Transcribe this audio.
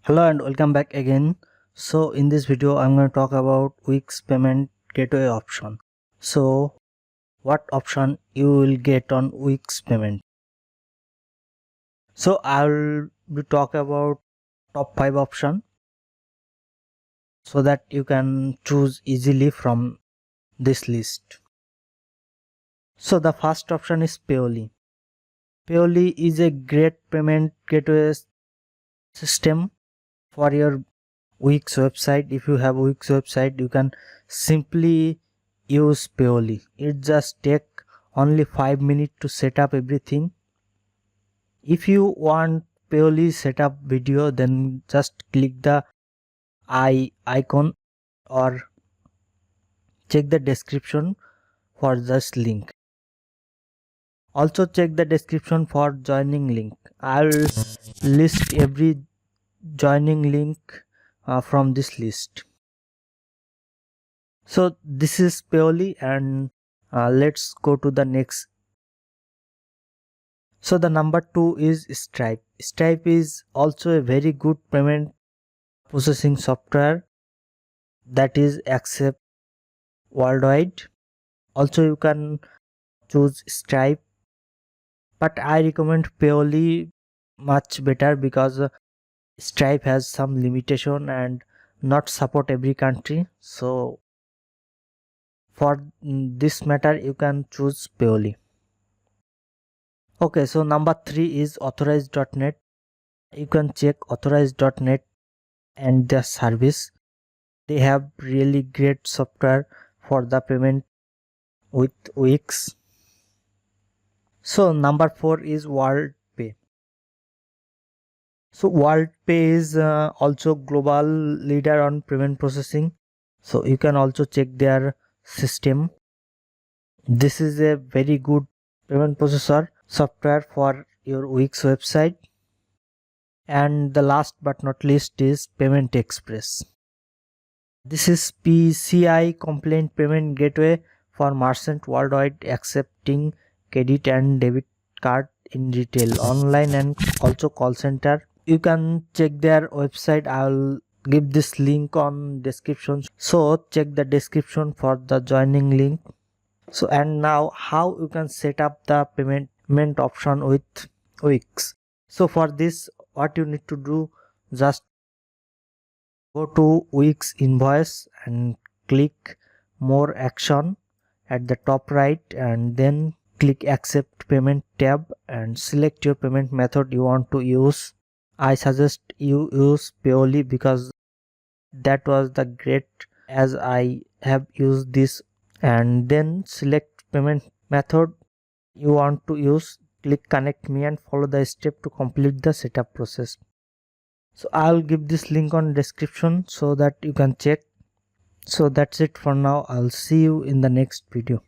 Hello and welcome back again. So in this video I'm going to talk about Wix payment gateway option. So what option you will get on Wix payment? So I'll be talk about top 5 option so that you can choose easily from this list. So the first option is Payoly. Payoly is a great payment gateway system for your Wix website. If you have Wix website, you can simply use Payoly. It just take only 5 minutes to set up everything. If you want Payoly setup video, then just click the icon or check the description for this link. Also check the description for joining link. I'll list every joining link from this list. So this is Payoly, and let's go to the next. So the number 2 is Stripe. Stripe is also a very good payment processing software that is accept worldwide. Also you can choose Stripe, but I recommend Payoly much better because Stripe has some limitation and not support every country. So for this matter you can choose Payoly. Okay, so number 3 is Authorize.net. You can check Authorize.net and their service. They have really great software for the payment with Wix. So number 4 is Worldpay. So Worldpay is also global leader on payment processing. So you can also check their system. This is a very good payment processor software for your Wix website. And the last but not least is Payment Express. This is PCI complaint payment gateway for merchant worldwide accepting credit and debit card in retail, online and also call center. You can check their website. I'll give this link on description. So check the description for the joining link. So and now how you can set up the payment option with Wix. So for this, what you need to do, just go to Wix invoice and click more action at the top right, and then click accept payment tab and select your payment method you want to use. I suggest you use Payoly because that was the great as I have used this. And then select payment method you want to use, click connect me and follow the step to complete the setup process. So I'll give this link on description so that you can check. So that's it for now. I'll see you in the next video.